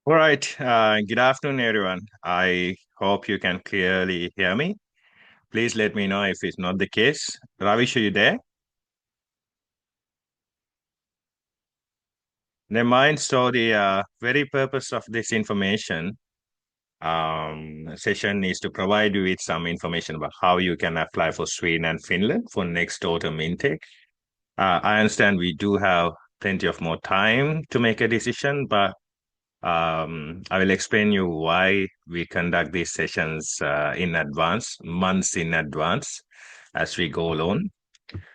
All right. Good afternoon, everyone. I hope you can clearly hear me. Please let me know if it's not the case. Ravish, are you there? Never mind. So the very purpose of this information session is to provide you with some information about how you can apply for Sweden and Finland for next autumn intake. I understand we do have plenty of more time to make a decision, but I will explain you why we conduct these sessions in advance, months in advance, as we go along.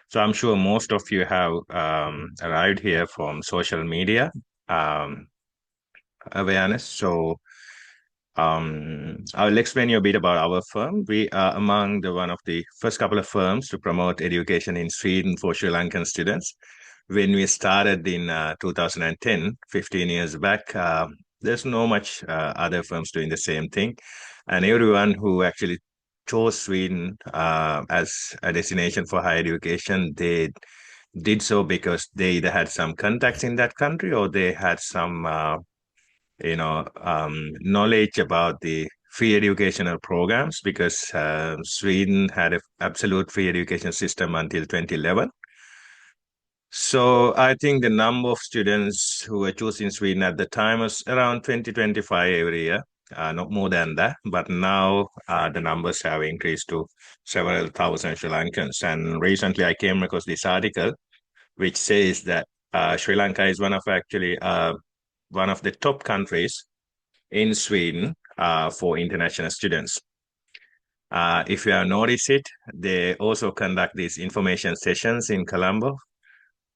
So I'm sure most of you have arrived here from social media um, awareness. So I will explain you a bit about our firm. We are among the one of the first couple of firms to promote education in Sweden for Sri Lankan students. When we started in 2010, 15 years back, there's no much other firms doing the same thing. And everyone who actually chose Sweden as a destination for higher education, they did so because they either had some contacts in that country or they had some knowledge about the free educational programs because Sweden had an absolute free education system until 2011. So I think the number of students who were choosing Sweden at the time was around 2025 every year, not more than that. But now the numbers have increased to several thousand Sri Lankans. And recently I came across this article which says that Sri Lanka is one of the top countries in Sweden for international students. If you have noticed it, they also conduct these information sessions in Colombo,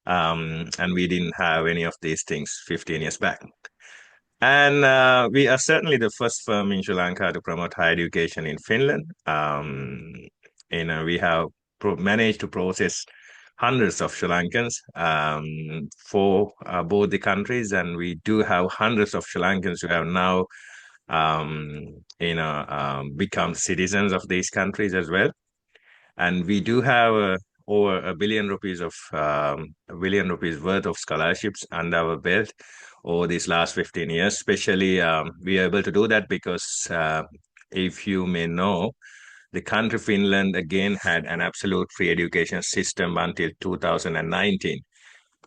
and we didn't have any of these things 15 years back. And we are certainly the first firm in Sri Lanka to promote higher education in Finland. We have managed to process hundreds of Sri Lankans for both the countries, and we do have hundreds of Sri Lankans who have now become citizens of these countries as well. And we do have over a billion rupees worth of scholarships under our belt over these last 15 years. Especially, we are able to do that because, if you may know, the country Finland again had an absolute free education system until 2019.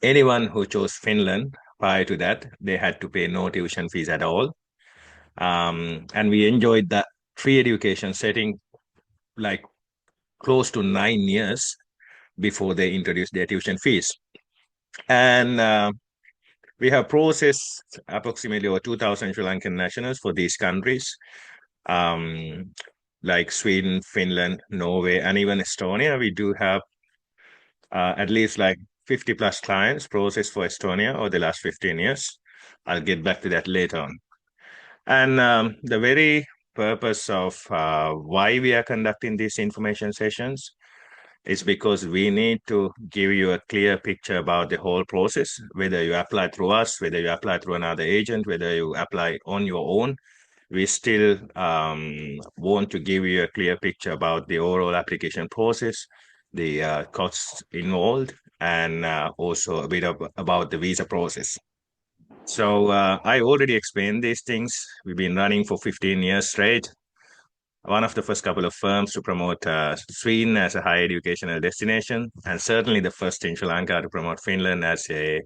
Anyone who chose Finland prior to that, they had to pay no tuition fees at all. And we enjoyed that free education setting like close to 9 years before they introduced their tuition fees. And we have processed approximately over 2,000 Sri Lankan nationals for these countries, um, like Sweden, Finland, Norway, and even Estonia. We do have at least like 50 plus clients processed for Estonia over the last 15 years. I'll get back to that later on. And the very purpose of why we are conducting these information sessions is because we need to give you a clear picture about the whole process, whether you apply through us, whether you apply through another agent, whether you apply on your own. We still want to give you a clear picture about the overall application process, the costs involved, and also a bit about the visa process. So I already explained these things. We've been running for 15 years straight, one of the first couple of firms to promote Sweden as a higher educational destination, and certainly the first in Sri Lanka to promote Finland as a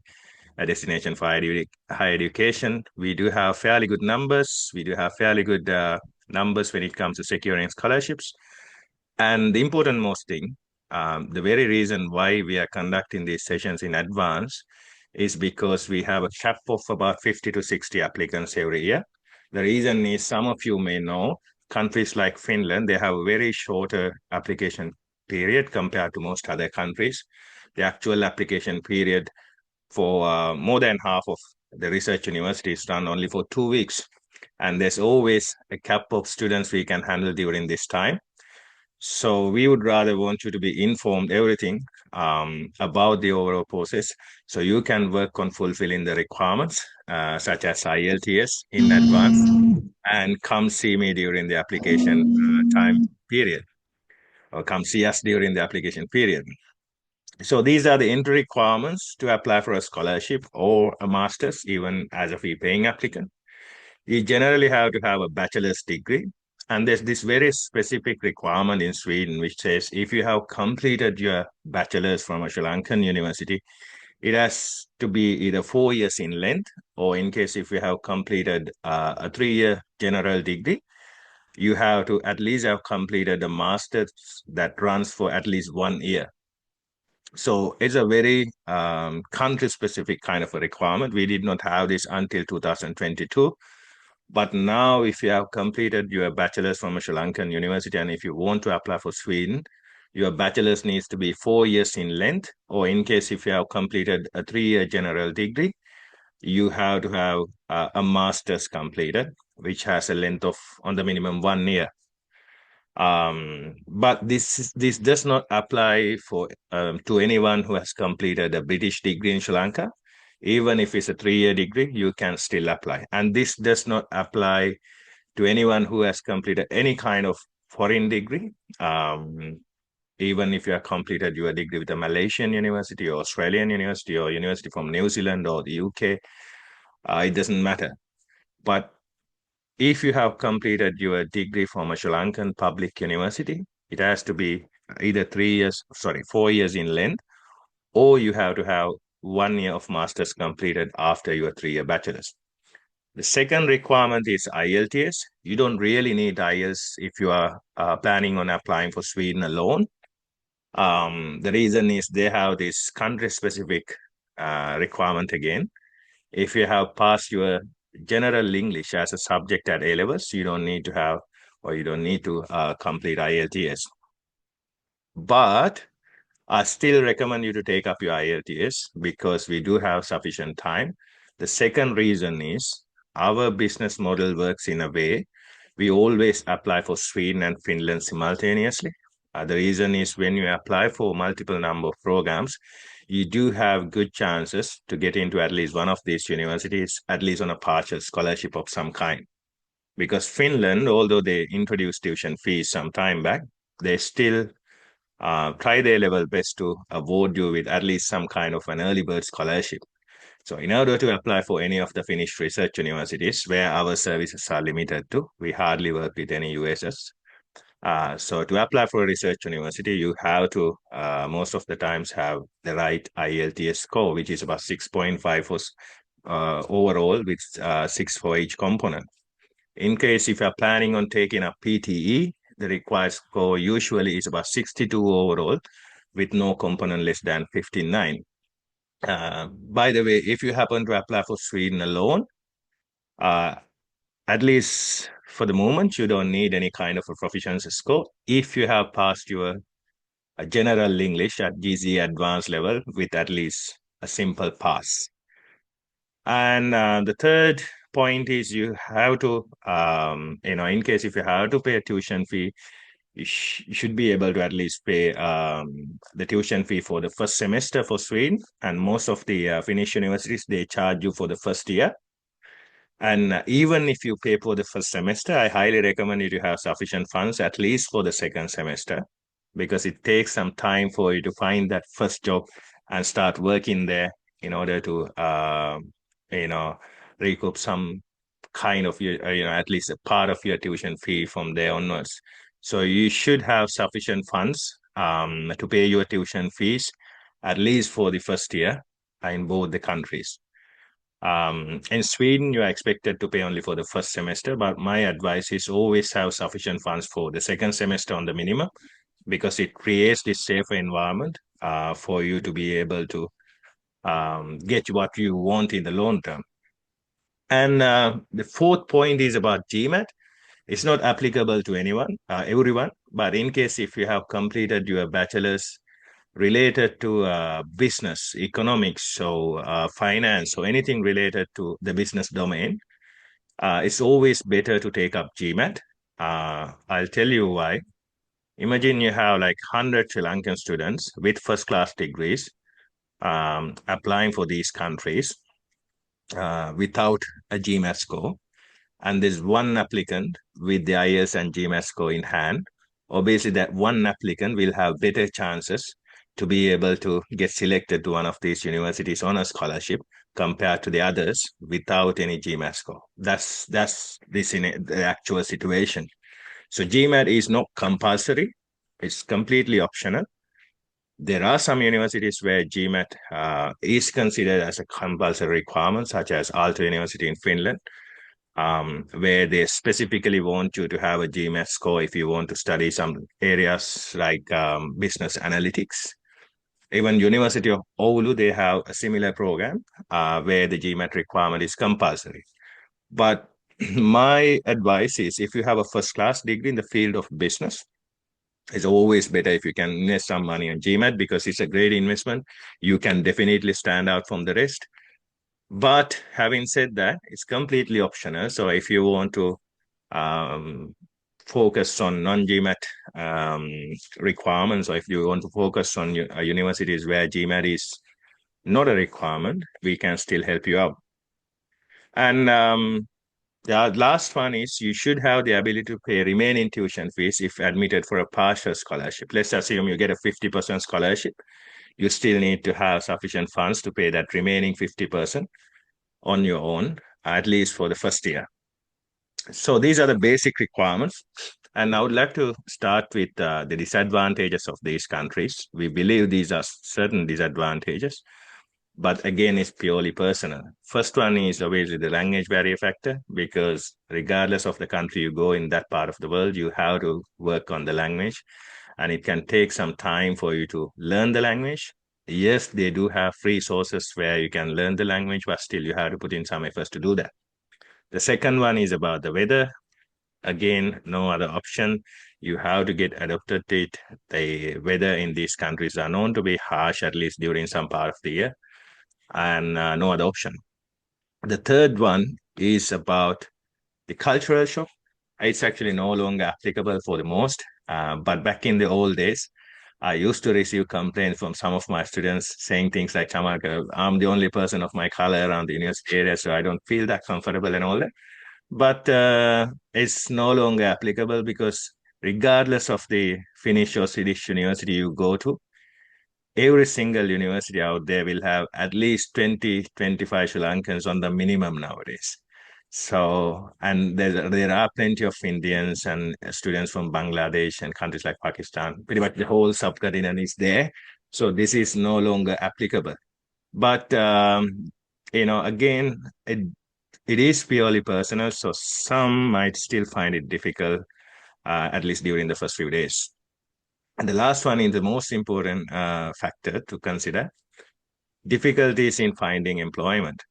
destination for higher education. We do have fairly good numbers. We do have fairly good numbers when it comes to securing scholarships. And the important most thing, the very reason why we are conducting these sessions in advance is because we have a cap of about 50 to 60 applicants every year. The reason is some of you may know countries like Finland, they have a very shorter application period compared to most other countries. The actual application period for more than half of the research universities done only for 2 weeks. And there's always a cap of students we can handle during this time. So we would rather want you to be informed everything about the overall process so you can work on fulfilling the requirements such as IELTS in advance and come see me during the application time period or come see us during the application period. So these are the entry requirements to apply for a scholarship or a master's, even as a fee paying applicant. you generally have to have a bachelor's degree. And there's this very specific requirement in Sweden, which says if you have completed your bachelor's from a Sri Lankan university, it has to be either 4 years in length, or in case if you have completed a 3-year general degree, you have to at least have completed a master's that runs for at least 1 year. So it's a very country-specific kind of a requirement. We did not have this until 2022. But now, if you have completed your bachelor's from a Sri Lankan university, and if you want to apply for Sweden, your bachelor's needs to be 4 years in length, or in case if you have completed a 3-year general degree, you have to have a master's completed, which has a length of on the minimum 1 year. But this does not apply for to anyone who has completed a British degree in Sri Lanka. Even if it's a 3-year degree, you can still apply. And this does not apply to anyone who has completed any kind of foreign degree. Even if you have completed your degree with a Malaysian university or Australian university or university from New Zealand or the UK, it doesn't matter. But if you have completed your degree from a Sri Lankan public university, it has to be either 4 years in length, or you have to have 1 year of master's completed after your 3-year bachelor's. The second requirement is IELTS. You don't really need IELTS if you are planning on applying for Sweden alone. The reason is they have this country-specific requirement again. If you have passed your general English as a subject at A levels, you don't need to have, or you don't need to complete IELTS. But I still recommend you to take up your IELTS because we do have sufficient time. The second reason is our business model works in a way we always apply for Sweden and Finland simultaneously. The reason is when you apply for multiple number of programs, you do have good chances to get into at least one of these universities, at least on a partial scholarship of some kind. Because Finland, although they introduced tuition fees some time back, they still try their level best to award you with at least some kind of an early bird scholarship. So in order to apply for any of the Finnish research universities where our services are limited to, we hardly work with any USS. So to apply for a research university, you have to most of the times have the right IELTS score, which is about 6.5 for overall, with 6 for each component. In case if you're planning on taking a PTE, the required score usually is about 62 overall, with no component less than 59. By the way, if you happen to apply for Sweden alone, at least for the moment, you don't need any kind of a proficiency score if you have passed your general English at GC advanced level with at least a simple pass. And the third point is you have to, in case if you have to pay a tuition fee, you should be able to at least pay the tuition fee for the first semester for Sweden. And most of the Finnish universities, they charge you for the first year. And even if you pay for the first semester, I highly recommend you to have sufficient funds at least for the second semester, because it takes some time for you to find that first job and start working there in order to, recoup some kind of your, at least a part of your tuition fee from there onwards. So you should have sufficient funds to pay your tuition fees at least for the first year in both the countries. In Sweden, you are expected to pay only for the first semester, but my advice is always have sufficient funds for the second semester on the minimum, because it creates this safer environment for you to be able to get what you want in the long term. And the fourth point is about GMAT. It's not applicable to everyone, but in case if you have completed your bachelor's related to business, economics, or finance, or anything related to the business domain, it's always better to take up GMAT. I'll tell you why. Imagine you have like 100 Sri Lankan students with first-class degrees applying for these countries without a GMAT score, and there's one applicant with the IELTS and GMAT score in hand. Obviously, that one applicant will have better chances to be able to get selected to one of these universities on a scholarship compared to the others without any GMAT score. That's this in the actual situation. So GMAT is not compulsory; it's completely optional. There are some universities where GMAT is considered as a compulsory requirement, such as Aalto University in Finland, where they specifically want you to have a GMAT score if you want to study some areas like business analytics. Even University of Oulu, they have a similar program where the GMAT requirement is compulsory. But my advice is if you have a first class degree in the field of business, it's always better if you can invest some money on GMAT because it's a great investment. You can definitely stand out from the rest. But having said that, it's completely optional. So if you want to um, focus on non-GMAT requirements, or if you want to focus on universities where GMAT is not a requirement, we can still help you out. And the last one is you should have the ability to pay remaining tuition fees if admitted for a partial scholarship. Let's assume you get a 50% scholarship. You still need to have sufficient funds to pay that remaining 50% on your own, at least for the first year. So these are the basic requirements. And I would like to start with the disadvantages of these countries. We believe these are certain disadvantages, but again, it's purely personal. First one is obviously the language barrier factor, because regardless of the country you go in that part of the world, you have to work on the language, and it can take some time for you to learn the language. Yes, they do have free sources where you can learn the language, but still you have to put in some efforts to do that. The second one is about the weather. Again, no other option. You have to get adapted to it. The weather in these countries are known to be harsh, at least during some part of the year, and no other option. The third one is about the cultural shock. It's actually no longer applicable for the most, but back in the old days, I used to receive complaints from some of my students saying things like, Chamarka, I'm the only person of my color around the university area, so I don't feel that comfortable and all that. But it's no longer applicable because regardless of the Finnish or Swedish university you go to, every single university out there will have at least 20, 25 Sri Lankans on the minimum nowadays. So, and there are plenty of Indians and students from Bangladesh and countries like Pakistan. Pretty much the whole subcontinent is there. So this is no longer applicable. But again, it is purely personal. So some might still find it difficult, at least during the first few days. And the last one is the most important factor to consider: difficulties in finding employment.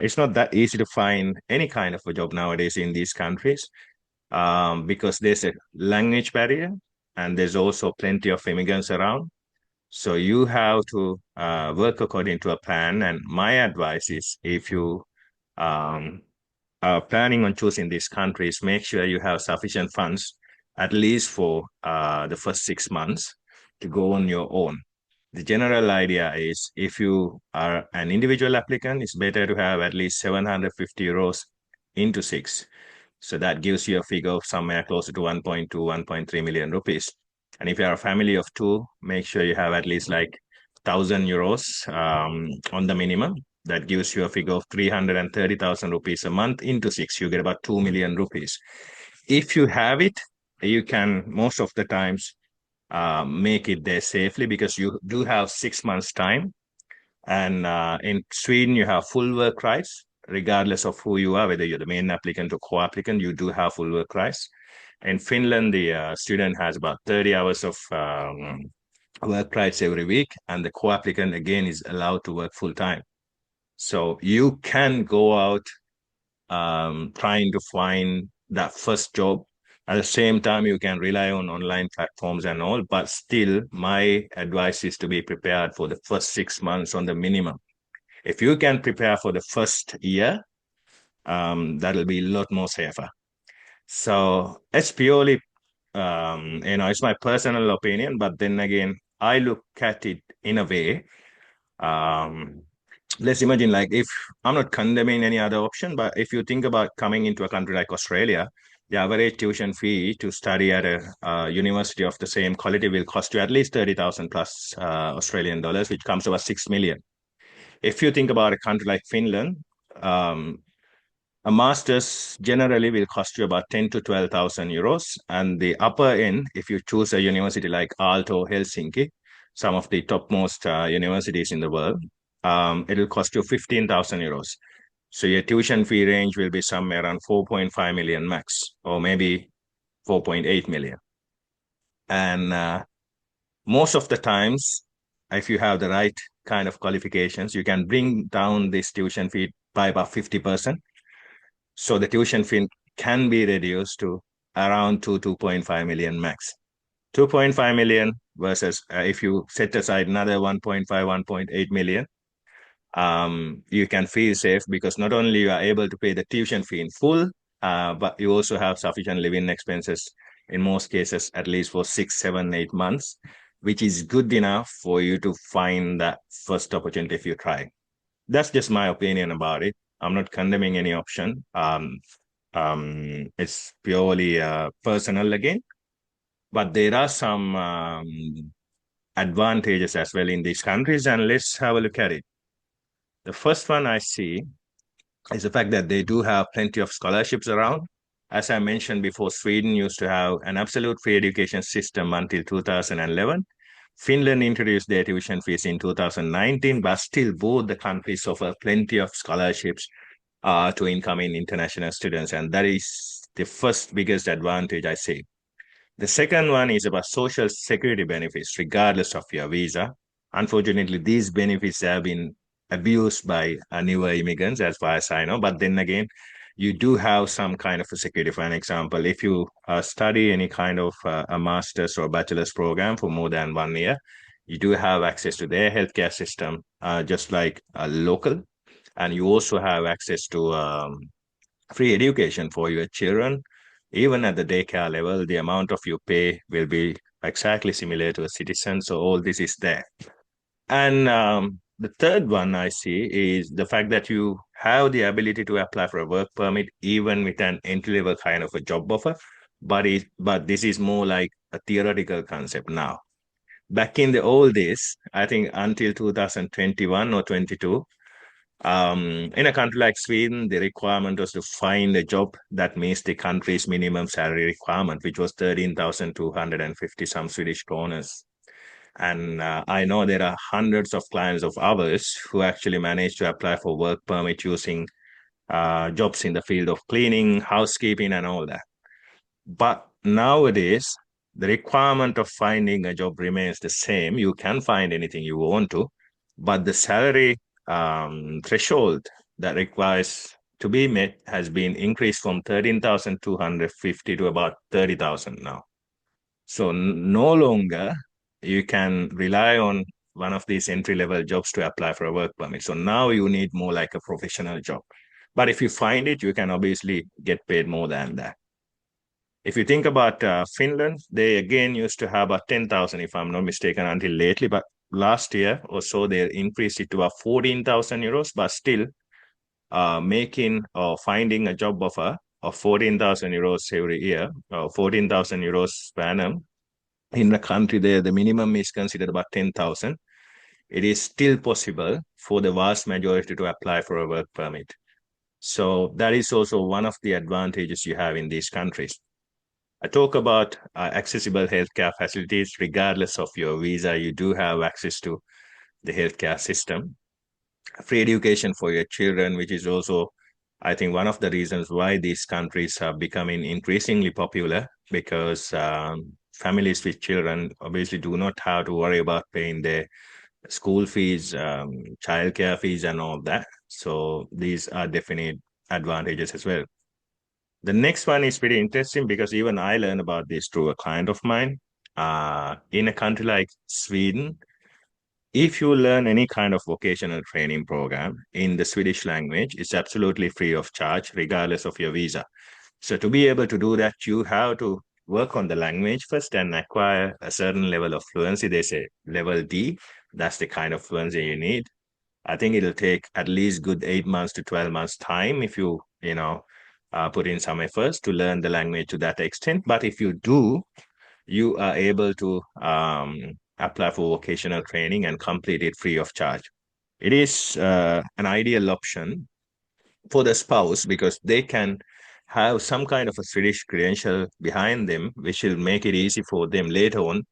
It's not that easy to find any kind of a job nowadays in these countries because there's a language barrier and there's also plenty of immigrants around. So you have to work according to a plan. And my advice is if you um, are planning on choosing these countries, make sure you have sufficient funds, at least for the first 6 months, to go on your own. The general idea is if you are an individual applicant, it's better to have at least 750 euros into six. So that gives you a figure of somewhere closer to 1.2, 1.3 million rupees. And if you are a family of two, make sure you have at least like 1,000 euros on the minimum. That gives you a figure of 330,000 rupees a month into six. You get about 2 million rupees. If you have it, you can most of the times make it there safely because you do have 6 months time. And in Sweden, you have full work rights, regardless of who you are, whether you're the main applicant or co-applicant, you do have full work rights. In Finland, the student has about 30 hours of work rights every week, and the co-applicant again is allowed to work full time. So you can go out trying to find that first job. At the same time, you can rely on online platforms and all, but still, my advice is to be prepared for the first 6 months on the minimum. If you can prepare for the first year, that'll be a lot more safer. So it's purely, it's my personal opinion, but then again, I look at it in a way. Let's imagine like if I'm not condemning any other option, but if you think about coming into a country like Australia, the average tuition fee to study at a university of the same quality will cost you at least 30,000 plus Australian dollars, which comes to about 6 million. If you think about a country like Finland, um, a master's generally will cost you about 10 to 12,000 euros. And the upper end, if you choose a university like Aalto, Helsinki, some of the topmost universities in the world, it will cost you 15,000 euros. So your tuition fee range will be somewhere around 4.5 million max, or maybe 4.8 million. And most of the times, if you have the right kind of qualifications, you can bring down this tuition fee by about 50%. So the tuition fee can be reduced to around 2.5 million max. 2.5 million versus if you set aside another 1.5, 1.8 million, you can feel safe because not only you are able to pay the tuition fee in full, but you also have sufficient living expenses in most cases, at least for 6, 7, 8 months, which is good enough for you to find that first opportunity if you try. That's just my opinion about it. I'm not condemning any option. It's purely personal again, but there are some advantages as well in these countries, and let's have a look at it. The first one I see is the fact that they do have plenty of scholarships around. As I mentioned before, Sweden used to have an absolute free education system until 2011. Finland introduced their tuition fees in 2019, but still both the countries offer plenty of scholarships to incoming international students. And that is the first biggest advantage I see. The second one is about social security benefits, regardless of your visa. Unfortunately, these benefits have been abused by newer immigrants, as far as I know. But then again, you do have some kind of a security. For an example, if you study any kind of a master's or bachelor's program for more than 1 year, you do have access to their healthcare system, just like a local. And you also have access to free education for your children. Even at the daycare level, the amount of you pay will be exactly similar to a citizen. So all this is there. And the third one I see is the fact that you have the ability to apply for a work permit even with an entry level kind of a job offer. But this is more like a theoretical concept now. Back in the old days, I think until 2021 or 22, in a country like Sweden, the requirement was to find a job that meets the country's minimum salary requirement, which was 13,250 some Swedish kroners. And I know there are hundreds of clients of ours who actually managed to apply for work permit using jobs in the field of cleaning, housekeeping, and all that. But nowadays, the requirement of finding a job remains the same. You can find anything you want to, but the salary threshold that requires to be met has been increased from 13,250 to about 30,000 now. So no longer you can rely on one of these entry level jobs to apply for a work permit. So now you need more like a professional job. But if you find it, you can obviously get paid more than that. If you think about Finland, they again used to have about 10,000, if I'm not mistaken, until lately. But last year or so, they increased it to about 14,000 euros. But still, making or finding a job offer of 14,000 euros every year, or 14,000 euros per annum in the country there, the minimum is considered about 10,000. It is still possible for the vast majority to apply for a work permit. So that is also one of the advantages you have in these countries. I talk about accessible healthcare facilities. Regardless of your visa, you do have access to the healthcare system. Free education for your children, which is also, I think, one of the reasons why these countries are becoming increasingly popular, because families with children obviously do not have to worry about paying their school fees, childcare fees, and all that. So these are definite advantages as well. The next one is pretty interesting because even I learned about this through a client of mine. In a country like Sweden, if you learn any kind of vocational training program in the Swedish language, it's absolutely free of charge, regardless of your visa. So to be able to do that, you have to work on the language first and acquire a certain level of fluency. They say level D. That's the kind of fluency you need. I think it'll take at least good 8 months to 12 months time if you put in some efforts to learn the language to that extent. But if you do, you are able to apply for vocational training and complete it free of charge. it is an ideal option for the spouse because they can have some kind of a Swedish credential behind them, which will make it easy for them later on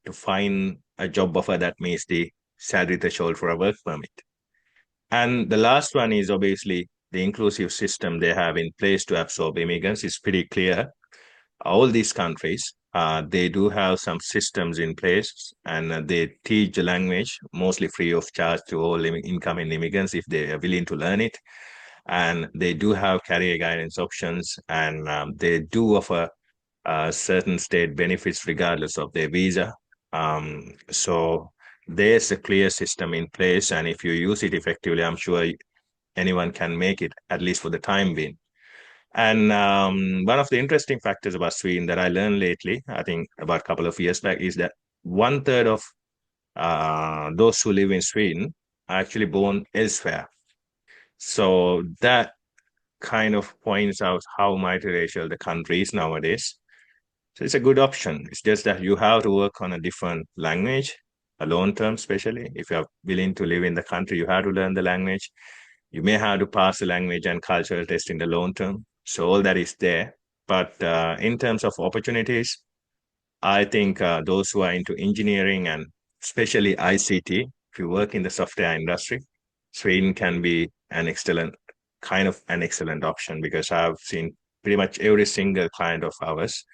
to find a job offer that meets the salary threshold for a work permit. And the last one is obviously the inclusive system they have in place to absorb immigrants is pretty clear. All these countries, they do have some systems in place and they teach the language mostly free of charge to all incoming immigrants if they are willing to learn it. And they do have career guidance options and they do offer certain state benefits regardless of their visa. So there's a clear system in place. And if you use it effectively, I'm sure anyone can make it, at least for the time being. And one of the interesting factors about Sweden that I learned lately, I think about a couple of years back, is that one third of those who live in Sweden are actually born elsewhere. So that kind of points out how multiracial the country is nowadays. So it's a good option. It's just that you have to work on a different language, a long term, especially if you're willing to live in the country, you have to learn the language. You may have to pass the language and cultural test in the long term. So all that is there. But in terms of opportunities, I think those who are into engineering and especially ICT, if you work in the software industry, Sweden can be an excellent option because I've seen pretty much every single client of ours,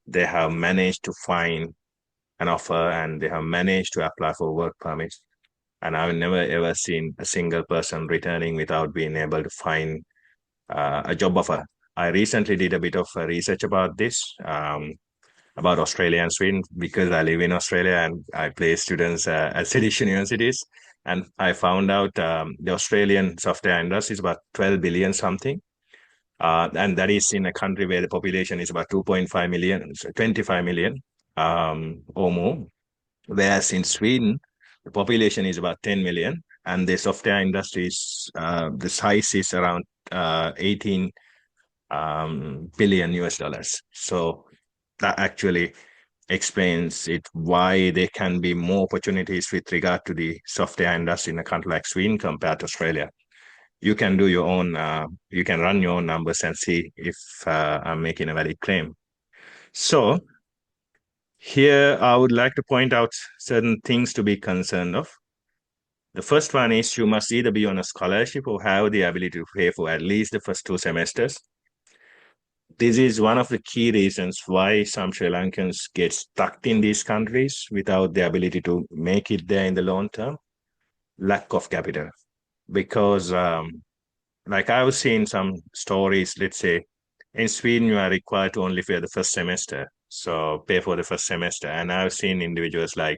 they have managed to find an offer and they have managed to apply for work permits. And I've never ever seen a single person returning without being able to find a job offer. I recently did a bit of research about this, about Australia and Sweden, because I live in Australia and I place students at Swedish universities. And I found out the Australian software industry is about 12 billion something. And that is in a country where the population is about 2.5 million, so 25 million or more. Whereas in Sweden, the population is about 10 million, and the software industry is the size is around 18 billion US dollars. So that actually explains it why there can be more opportunities with regard to the software industry in a country like Sweden compared to Australia. You can do your own, you can run your own numbers and see if I'm making a valid claim. So here I would like to point out certain things to be concerned of. The first one is you must either be on a scholarship or have the ability to pay for at least the first 2 semesters. This is one of the key reasons why some Sri Lankans get stuck in these countries without the ability to make it there in the long term. Lack of capital. Because, like I was seeing some stories, let's say in Sweden, you are required to only pay the first semester. So pay for the first semester. And I've seen individuals like,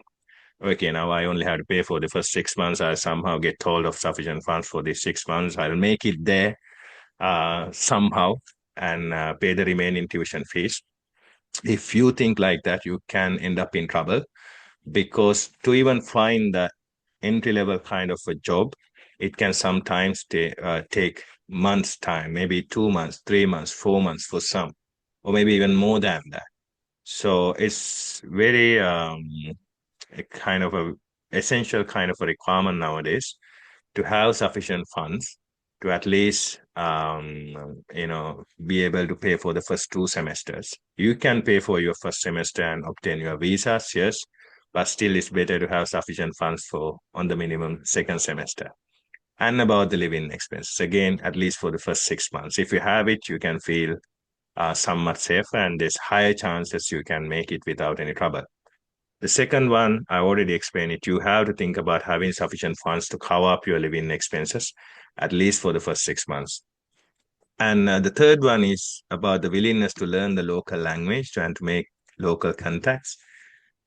okay, now I only have to pay for the first 6 months. I somehow get told of sufficient funds for these 6 months. I'll make it there somehow and pay the remaining tuition fees. If you think like that, you can end up in trouble because to even find the entry level kind of a job, it can sometimes take months' time, maybe 2 months, 3 months, 4 months for some, or maybe even more than that. So it's very a kind of a essential kind of a requirement nowadays to have sufficient funds to at least be able to pay for the first 2 semesters. You can pay for your first semester and obtain your visas, yes, but still it's better to have sufficient funds for on the minimum second semester. And about the living expenses, again, at least for the first 6 months. If you have it, you can feel somewhat safer and there's higher chances you can make it without any trouble. The second one, I already explained it. You have to think about having sufficient funds to cover up your living expenses, at least for the first 6 months. And the third one is about the willingness to learn the local language and to make local contacts.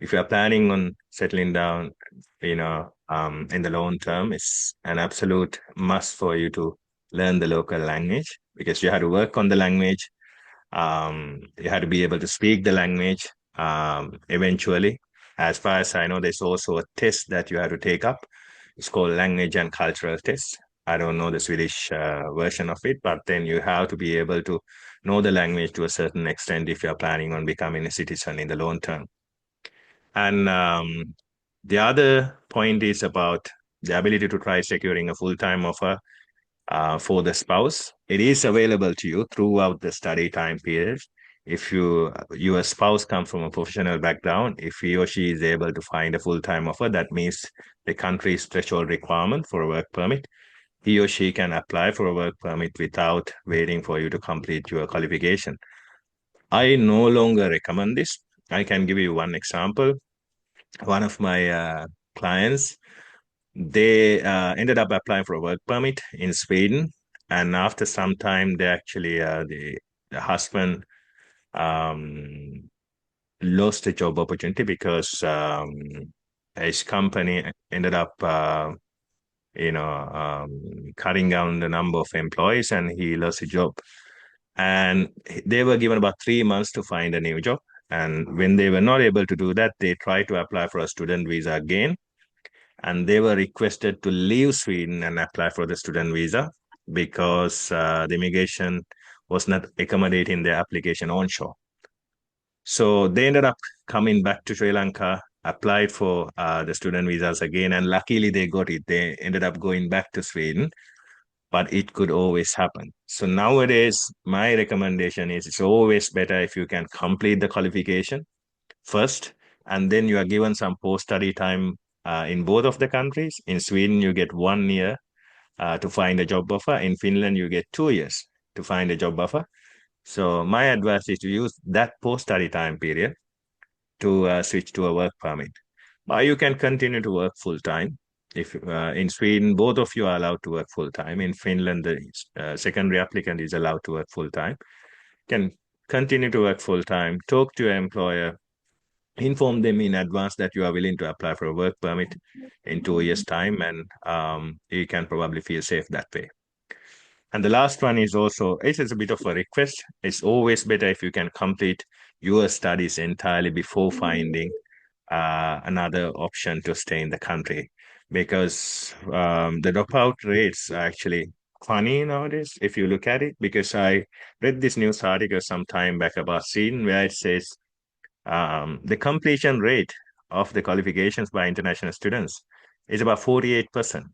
If you're planning on settling down, in the long term, it's an absolute must for you to learn the local language because you have to work on the language. You have to be able to speak the language eventually. As far as I know, there's also a test that you have to take up. It's called language and cultural test. I don't know the Swedish version of it, but then you have to be able to know the language to a certain extent if you're planning on becoming a citizen in the long term. And the other point is about the ability to try securing a full-time offer for the spouse. It is available to you throughout the study time period. If your spouse comes from a professional background, if he or she is able to find a full-time offer, that meets the country's threshold requirement for a work permit. He or she can apply for a work permit without waiting for you to complete your qualification. I no longer recommend this. I can give you one example. One of my clients, they ended up applying for a work permit in Sweden, and after some time, they actually the husband um, lost a job opportunity because his company ended up cutting down the number of employees, and he lost a job. And they were given about 3 months to find a new job. And when they were not able to do that, they tried to apply for a student visa again, and they were requested to leave Sweden and apply for the student visa because the immigration was not accommodating their application onshore. So they ended up coming back to Sri Lanka, applied for the student visas again, and luckily they got it. They ended up going back to Sweden, but it could always happen. So nowadays, my recommendation is it's always better if you can complete the qualification first, and then you are given some post-study time in both of the countries. In Sweden, you get 1 year to find a job offer. In Finland, you get 2 years to find a job offer. So my advice is to use that post-study time period to switch to a work permit. But you can continue to work full time. If in Sweden, both of you are allowed to work full time. In Finland, the secondary applicant is allowed to work full time. Can continue to work full time. Talk to your employer. Inform them in advance that you are willing to apply for a work permit in 2 years' time, and you can probably feel safe that way. And the last one is also, it is a bit of a request. It's always better if you can complete your studies entirely before finding another option to stay in the country, because the dropout rates are actually funny nowadays if you look at it. Because I read this news article some time back about Sweden where it says the completion rate of the qualifications by international students is about 48%.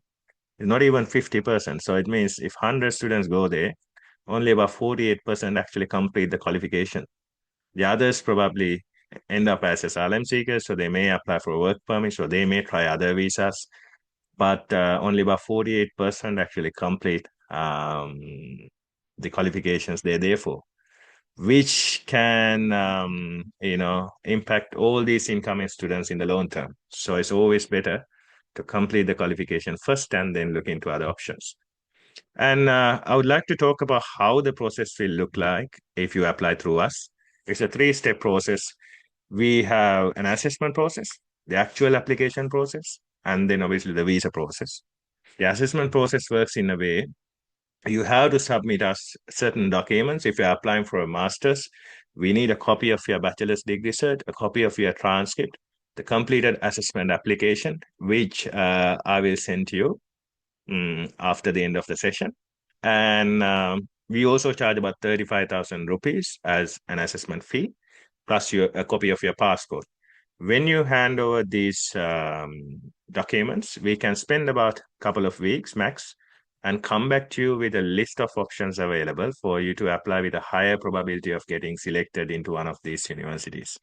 It's not even 50%. So it means if 100 students go there, only about 48% actually complete the qualification. The others probably end up as asylum seekers, so they may apply for a work permit, or they may try other visas, but only about 48% actually complete the qualifications they're there for, which can impact all these incoming students in the long term. So it's always better to complete the qualification first and then look into other options. And I would like to talk about how the process will look like if you apply through us. It's a three-step process. We have an assessment process, the actual application process, and then obviously the visa process. The assessment process works in a way you have to submit us certain documents. If you're applying for a master's, we need a copy of your bachelor's degree cert, a copy of your transcript, the completed assessment application, which I will send to you after the end of the session. And we also charge about 35,000 rupees as an assessment fee, plus a copy of your passport. When you hand over these documents, we can spend about a couple of weeks max and come back to you with a list of options available for you to apply with a higher probability of getting selected into one of these universities.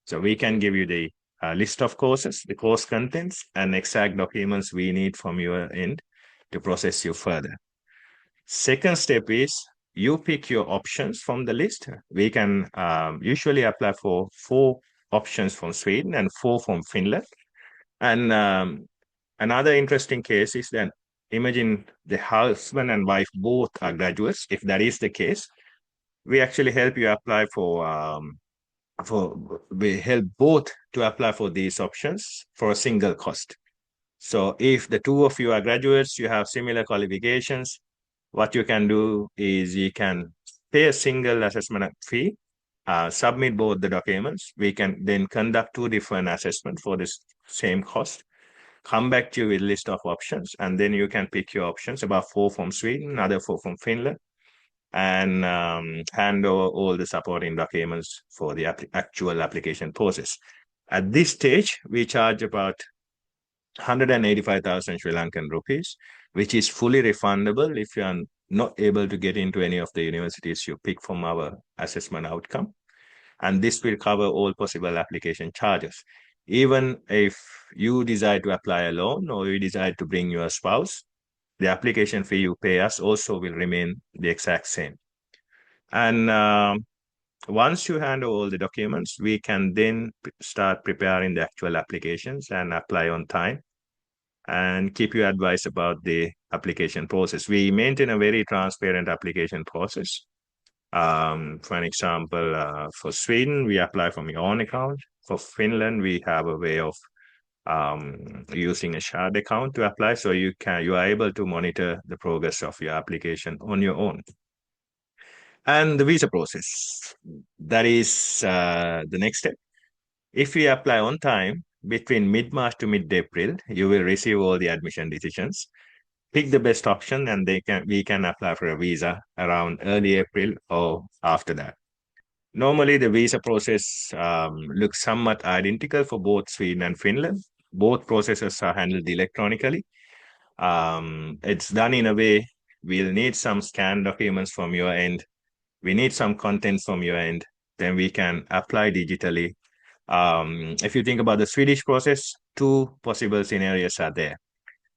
So we can give you the list of courses, the course contents, and exact documents we need from your end to process you further. Second step is you pick your options from the list. We can usually apply for 4 options from Sweden and 4 from Finland. And another interesting case is that imagine the husband and wife both are graduates. If that is the case, we actually help you apply we help both to apply for these options for a single cost. So if the two of you are graduates, you have similar qualifications, what you can do is you can pay a single assessment fee, submit both the documents. We can then conduct 2 different assessments for this same cost, come back to you with a list of options, and then you can pick your options, about 4 from Sweden, another 4 from Finland, and hand over all the supporting documents for the actual application process. At this stage, we charge about 185,000 Sri Lankan rupees, which is fully refundable if you are not able to get into any of the universities you pick from our assessment outcome. And this will cover all possible application charges. Even if you decide to apply alone or you decide to bring your spouse, the application fee you pay us also will remain the exact same. And once you hand over all the documents, we can then start preparing the actual applications and apply on time and keep you advised about the application process. We maintain a very transparent application process. For an example, for Sweden, we apply from your own account. For Finland, we have a way of using a shared account to apply, so you are able to monitor the progress of your application on your own. And the visa process, that is the next step. If you apply on time, between mid-March to mid-April, you will receive all the admission decisions. Pick the best option, and we can apply for a visa around early April or after that. Normally, the visa process looks somewhat identical for both Sweden and Finland. Both processes are handled electronically. It's done in a way we'll need some scanned documents from your end. We need some contents from your end. Then we can apply digitally. If you think about the Swedish process, two possible scenarios are there.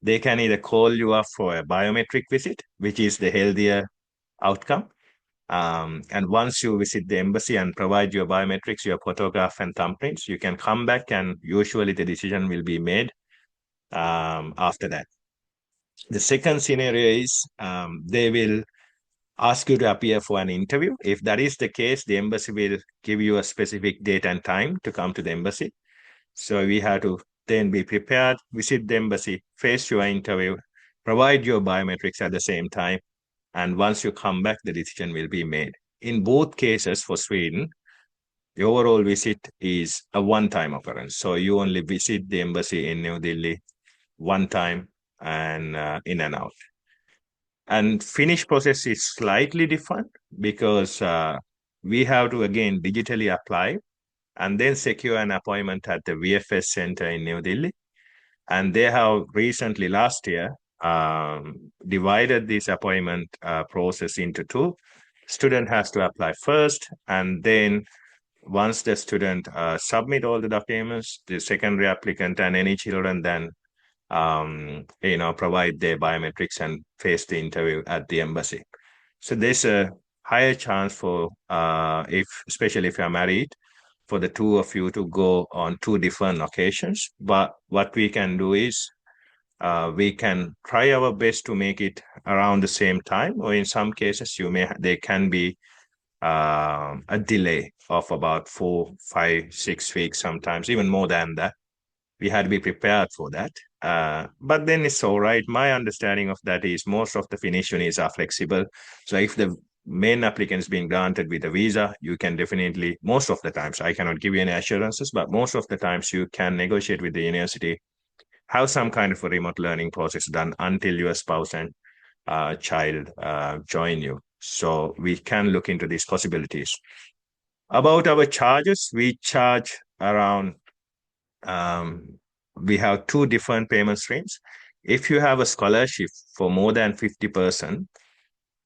They can either call you up for a biometric visit, which is the healthier outcome. And once you visit the embassy and provide your biometrics, your photograph and thumbprints, you can come back and usually the decision will be made after that. The second scenario is they will ask you to appear for an interview. If that is the case, the embassy will give you a specific date and time to come to the embassy. So we have to then be prepared, visit the embassy, face your interview, provide your biometrics at the same time. And once you come back, the decision will be made. In both cases for Sweden, the overall visit is a one-time occurrence. So you only visit the embassy in New Delhi one time and in and out. And Finnish process is slightly different because we have to again digitally apply and then secure an appointment at the VFS Center in New Delhi. And they have recently, last year, divided this appointment process into two. Student has to apply first, and then once the student submit all the documents, the secondary applicant and any children then provide their biometrics and face the interview at the embassy. So there's a higher chance for especially if you're married, for the two of you to go on two different locations. But what we can do is we can try our best to make it around the same time, or in some cases there can be a delay of about 4, 5, 6 weeks, sometimes even more than that. We had to be prepared for that. But then it's all right. My understanding of that is most of the Finnish unis are flexible. So if the main applicant is being granted with a visa, you can definitely, most of the times, I cannot give you any assurances, but most of the times you can negotiate with the university, have some kind of a remote learning process done until your spouse and child join you. So we can look into these possibilities. About our charges, we charge around we have two different payment streams. If you have a scholarship for more than 50%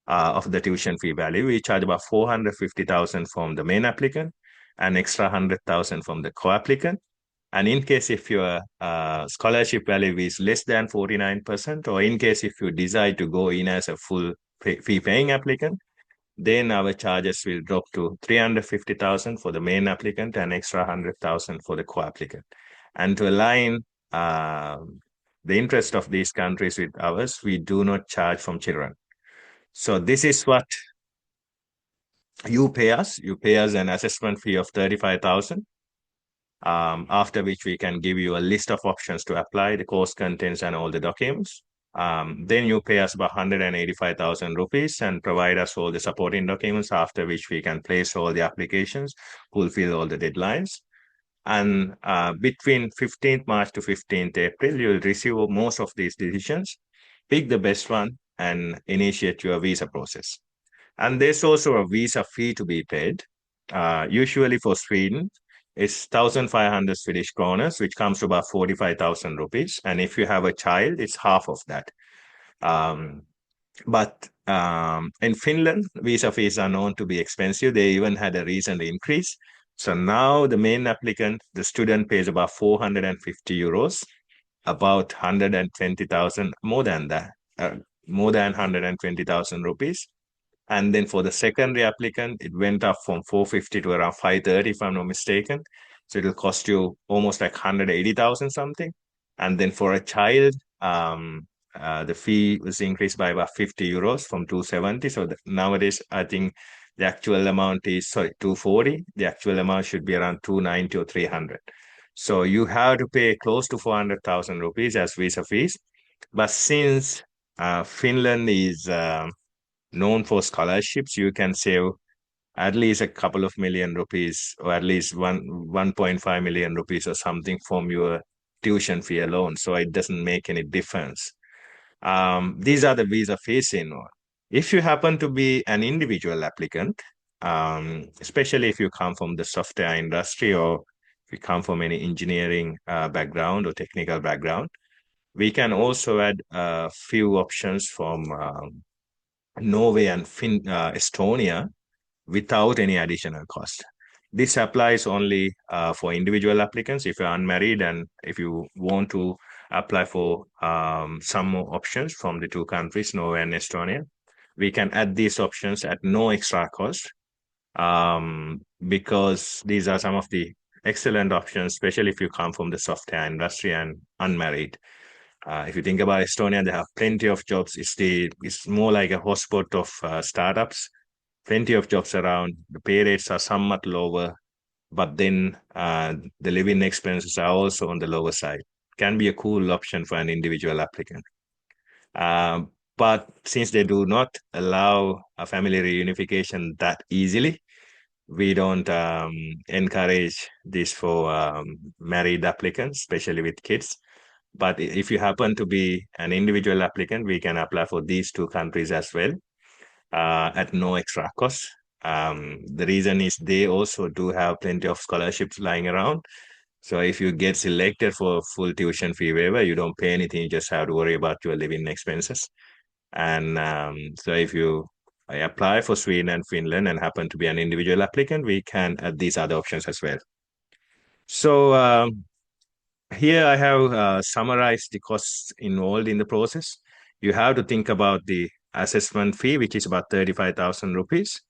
of the tuition fee value, we charge about 450,000 from the main applicant and extra 100,000 from the co-applicant. And in case if your scholarship value is less than 49%, or in case if you decide to go in as a full fee-paying applicant, then our charges will drop to 350,000 for the main applicant and extra 100,000 for the co-applicant. And to align the interest of these countries with ours, we do not charge from children. So this is what you pay us. You pay us an assessment fee of 35,000. After which we can give you a list of options to apply, the course contents and all the documents. Then you pay us about 185,000 rupees and provide us all the supporting documents, after which we can place all the applications, fulfill all the deadlines. And between 15th March to 15th April, you'll receive most of these decisions, pick the best one and initiate your visa process. And there's also a visa fee to be paid. Usually for Sweden, It's 1,500 Swedish kroners, which comes to about 45,000 rupees. And if you have a child, it's half of that. Um, but in Finland, visa fees are known to be expensive. They even had a recent increase. So now the main applicant, the student pays about 450 euros, about 120,000, more than 120,000 rupees. And then for the secondary applicant, it went up from 450 to around 530, if I'm not mistaken. So it'll cost you almost like 180,000 something. And then for a child, the fee was increased by about 50 euros from 270. So nowadays, I think the actual amount is, sorry, 240. The actual amount should be around 290 or 300. So you have to pay close to 400,000 rupees as visa fees. But since Finland is known for scholarships, you can save at least a couple of million rupees or at least 1.5 million rupees or something from your tuition fee alone. So it doesn't make any difference. These are the visa fees in. If you happen to be an individual applicant, especially if you come from the software industry or if you come from any engineering background or technical background, we can also add a few options from Norway and Estonia without any additional cost. This applies only for individual applicants if you're unmarried and if you want to apply for some more options from the two countries, Norway and Estonia. We can add these options at no extra cost because these are some of the excellent options, especially if you come from the software industry and unmarried. If you think about Estonia, they have plenty of jobs. It's more like a hotspot of startups. Plenty of jobs around. The pay rates are somewhat lower, but then the living expenses are also on the lower side. Can be a cool option for an individual applicant. But since they do not allow a family reunification that easily, we don't encourage this for married applicants, especially with kids. But if you happen to be an individual applicant, we can apply for these two countries as well at no extra cost. The reason is they also do have plenty of scholarships lying around. So if you get selected for full tuition fee waiver, you don't pay anything. You just have to worry about your living expenses. And so if you apply for Sweden and Finland and happen to be an individual applicant, we can add these other options as well. So here I have summarized the costs involved in the process. You have to think about the assessment fee, which is about 35,000 rupees,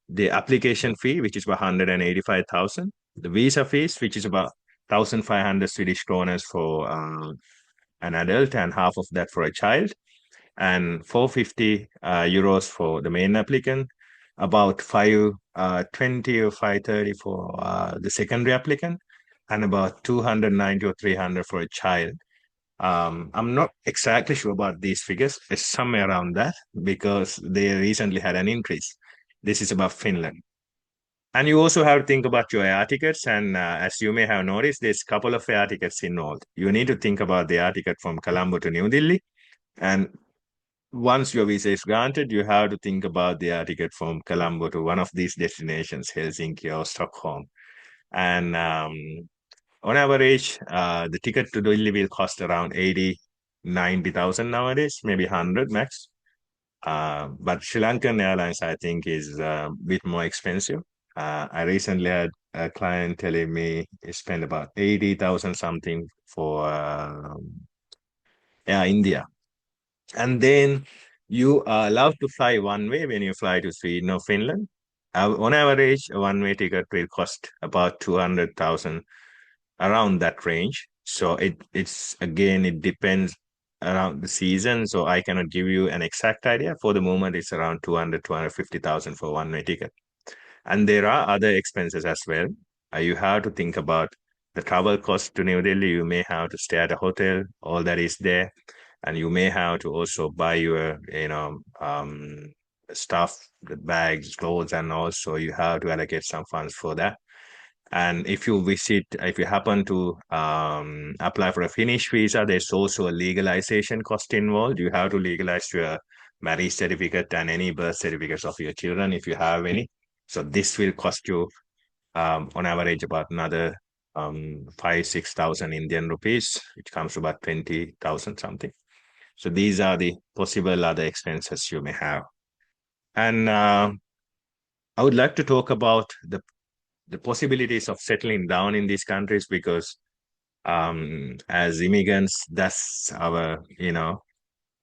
the application fee, which is about 185,000, the visa fees, which is about 1,500 Swedish kroners for an adult and half of that for a child, and 450 euros for the main applicant, about 520 or 530 for the secondary applicant, and about 290 or 300 for a child. I'm not exactly sure about these figures. It's somewhere around that because they recently had an increase. This is about Finland. And you also have to think about your air tickets. And as you may have noticed, there's a couple of air tickets involved. You need to think about the air ticket from Colombo to New Delhi. And once your visa is granted, you have to think about the air ticket from Colombo to one of these destinations, Helsinki or Stockholm. And on average, the ticket to Delhi will cost around 80, 90,000 nowadays, maybe 100 max. But Sri Lankan Airlines, I think, is a bit more expensive. I recently had a client telling me he spent about 80,000 something for Air India. And then you are allowed to fly one way when you fly to Sweden or Finland. On average, a one-way ticket will cost about 200,000, around that range. So it's again, it depends around the season. So I cannot give you an exact idea. For the moment, it's around 200, 250,000 for one-way ticket. And there are other expenses as well. You have to think about the travel cost to New Delhi. You may have to stay at a hotel, all that is there. And you may have to also buy your, stuff, the bags, clothes, and also you have to allocate some funds for that. And if you happen to apply for a Finnish visa, there's also a legalization cost involved. You have to legalize your marriage certificate and any birth certificates of your children if you have any. So this will cost you on average about another 5,000-6,000 Indian rupees, which comes to about 20,000 something. So these are the possible other expenses you may have. And I would like to talk about the possibilities of settling down in these countries because as immigrants, that's our,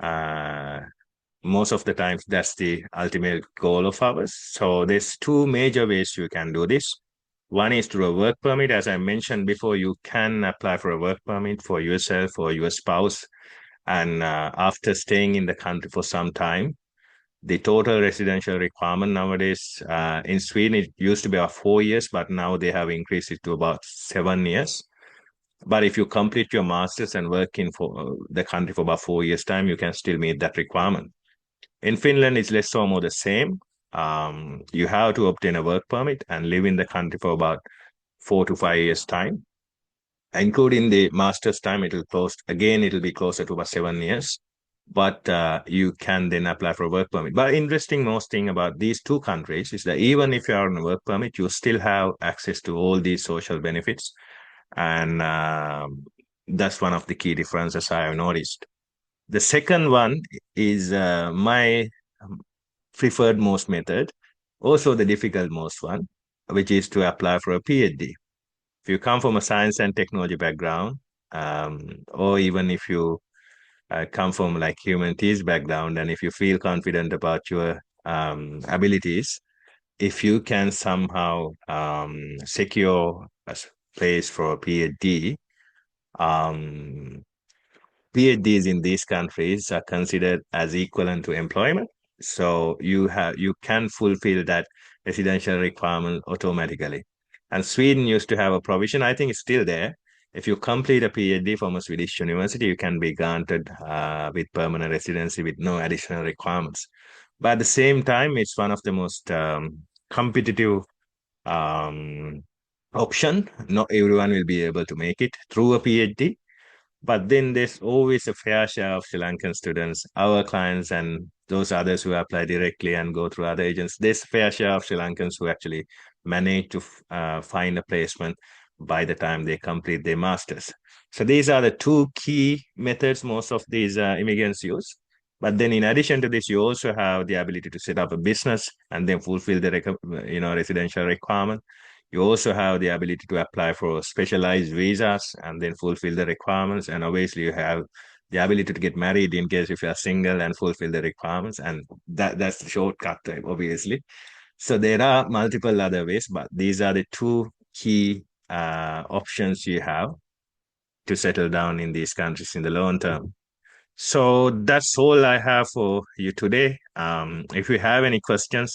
uh, most of the times that's the ultimate goal of ours. So there's two major ways you can do this. One is through a work permit. As I mentioned before, you can apply for a work permit for yourself or your spouse. And after staying in the country for some time, the total residential requirement nowadays in Sweden, it used to be about 4 years, but now they have increased it to about 7 years. But if you complete your master's and work in for the country for about 4 years' time, you can still meet that requirement. In Finland, it's less or more the same. You have to obtain a work permit and live in the country for about 4 to 5 years' time, including the master's time. It'll be closer to about 7 years. But you can then apply for a work permit. But interesting most thing about these two countries is that even if you are on a work permit, you still have access to all these social benefits, and that's one of the key differences I have noticed. The second one is my preferred most method, also the difficult most one, which is to apply for a PhD. If you come from a science and technology background, or even if you come from like humanities background, and if you feel confident about your abilities, if you can somehow secure a place for a PhD, um, PhDs in these countries are considered as equivalent to employment. So you can fulfill that residential requirement automatically. And Sweden used to have a provision, I think it's still there. If you complete a PhD from a Swedish university, you can be granted with permanent residency with no additional requirements. But at the same time, it's one of the most competitive um, option. Not everyone will be able to make it through a PhD, but then there's always a fair share of Sri Lankan students, our clients, and those others who apply directly and go through other agents. There's a fair share of Sri Lankans who actually manage to find a placement by the time they complete their masters. So these are the two key methods most of these immigrants use. But then, in addition to this, you also have the ability to set up a business and then fulfill the residential requirement. You also have the ability to apply for specialized visas and then fulfill the requirements. And obviously, you have the ability to get married in case if you are single and fulfill the requirements. And that's the shortcut type, obviously. So there are multiple other ways, but these are the two key options you have to settle down in these countries in the long term. So that's all I have for you today. If you have any questions,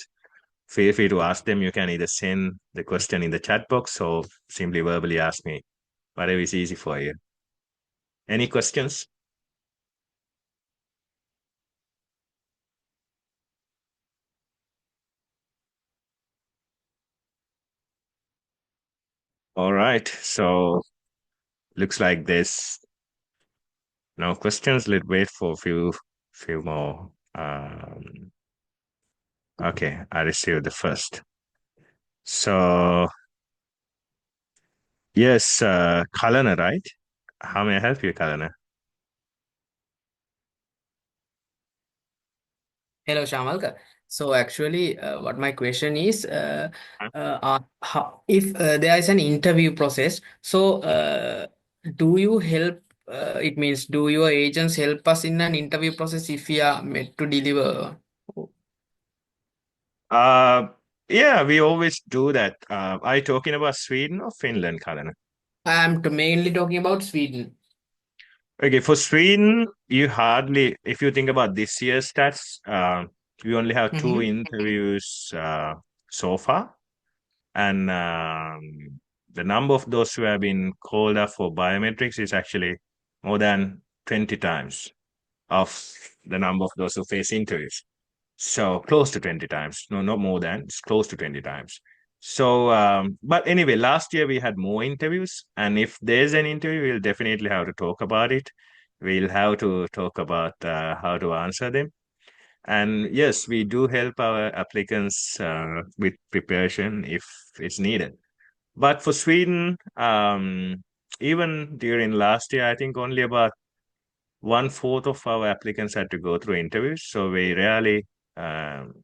feel free to ask them. You can either send the question in the chat box or simply verbally ask me, whatever is easy for you. Any questions? All right. So looks like there's no questions. Let's wait for a few more. Okay, I received the first. So yes, Kalana, right? How may I help you, Kalana? Hello, Shamalka. So actually, what my question is, if there is an interview process, so do you help? It means, do your agents help us in an interview process if we are made to deliver? Uh, yeah, we always do that. Are you talking about Sweden or Finland, Kalana? I'm mainly talking about Sweden. Okay, for Sweden, if you think about this year's stats, we only have two Mm-hmm. interviews so far. And the number of those who have been called up for biometrics is actually more than 20 times of the number of those who face interviews. So close to 20 times. No, not more than, it's close to 20 times. So, but anyway, last year we had more interviews. And if there's an interview, we'll definitely have to talk about it. We'll have to talk about how to answer them. And yes, we do help our applicants with preparation if it's needed. But for Sweden, even during last year, I think only about 1/4 of our applicants had to go through interviews. So we rarely, um,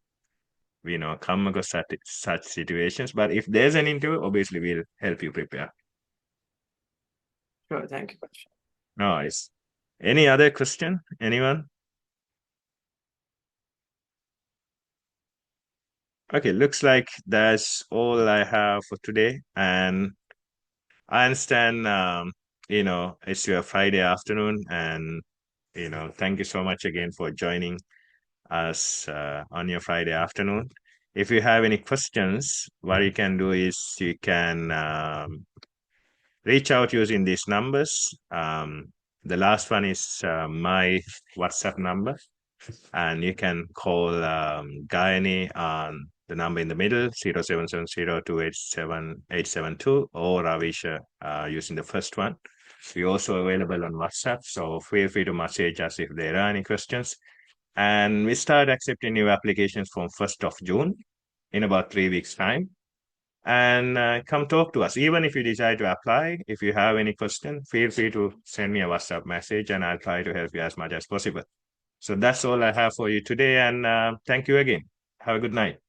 come across such situations. But if there's an interview, obviously we'll help you prepare. Sure, thank you. Nice. Any other question? Anyone? Okay, looks like that's all I have for today. And I understand, it's your Friday afternoon, and thank you so much again for joining us on your Friday afternoon. If you have any questions, what you can do is you can reach out using these numbers. The last one is my WhatsApp number, and you can call Gayani on the number in the middle, 0770287872, or Ravisha using the first one. We're also available on WhatsApp, so feel free to message us if there are any questions. And we start accepting new applications from 1st of June in about 3 weeks' time. And come talk to us. Even if you decide to apply, if you have any question, feel free to send me a WhatsApp message and I'll try to help you as much as possible. So that's all I have for you today. And thank you again. Have a good night.